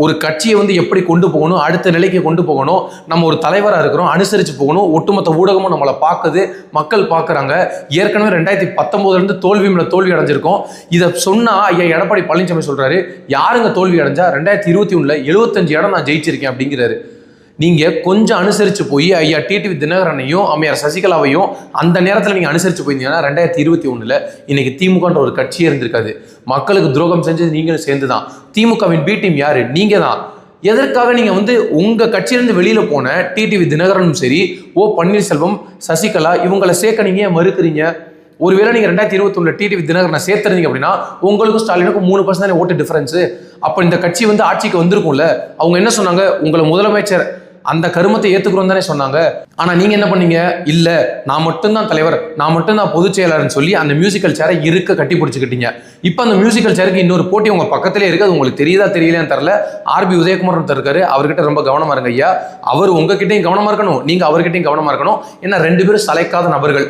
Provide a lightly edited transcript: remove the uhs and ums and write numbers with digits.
ஒரு கட்சியை வந்து எப்படி கொண்டு போகணும், அடுத்த நிலைக்கு கொண்டு போகணும், நம்ம ஒரு தலைவராக இருக்கிறோம், அனுசரித்து போகணும், ஒட்டுமொத்த ஊடகமும் நம்மளை பார்க்குது, மக்கள் பார்க்குறாங்க. ஏற்கனவே 2019 தோல்வி மேல தோல்வி அடைஞ்சிருக்கோம். இதை சொன்னால் ஐயா எடப்பாடி பழனிசாமி சொல்கிறாரு, யாருங்க தோல்வி அடைஞ்சா, 2021 75 இடம் நான் ஜெயிச்சிருக்கேன் அப்படிங்கிறாரு. நீங்கள் கொஞ்சம் அனுசரித்து போய் ஐயா டிடிவி தினகரனையும் அம்மையார் சசிகலாவையும் அந்த நேரத்தில் நீங்கள் அனுசரித்து போயிருந்தீங்கன்னா 2021 இன்னைக்கு திமுகன்ற ஒரு கட்சியே இருந்திருக்காது. மக்களுக்கு துரோகம் செஞ்சது நீங்களும் சேர்ந்து தான். திமுகவின் பி டீம் யாரு? நீங்கள் தான். எதற்காக நீங்கள் வந்து உங்கள் கட்சியிலேருந்து வெளியில் போன டிடிவி தினகரனும் சரி, ஓ பன்னீர்செல்வம், சசிகலா இவங்களை சேர்க்க நீங்கள் மறுக்கிறீங்க? ஒருவேளை நீங்கள் 2021 டிடிவி தினகரனை சேர்த்துறீங்க அப்படின்னா உங்களுக்கும் ஸ்டாலினுக்கும் 3% தானே ஓட்டு டிஃபரன்ஸு. அப்போ இந்த கட்சி வந்து ஆட்சிக்கு வந்திருக்கும்ல. அவங்க என்ன சொன்னாங்க? உங்களை முதலமைச்சர் அந்த கருமத்தை ஏற்றுக்கிறோம் தானே சொன்னாங்க. ஆனால் நீங்கள் என்ன பண்ணீங்க? இல்லை, நான் மட்டும்தான் தலைவர், நான் மட்டும்தான் பொதுச் செயலாளர்னு சொல்லி அந்த மியூசிக்கல் சேரை இருக்க கட்டி பிடிச்சிக்கிட்டீங்க. இப்போ அந்த மியூசிக்கல் சேருக்கு இன்னொரு போட்டி உங்கள் பக்கத்திலே இருக்குது. அது உங்களுக்கு தெரியுதா தெரியலையான்னு தெரியல. ஆர்பி உதயகுமார் இருக்காரு, அவர்கிட்ட ரொம்ப கவனமாக இருங்க ஐயா. அவர் உங்ககிட்டையும் கவனமாக இருக்கணும், நீங்கள் அவர்கிட்டையும் கவனமாக இருக்கணும். ஏன்னா 2 பேரும் சளைக்காத நபர்கள்.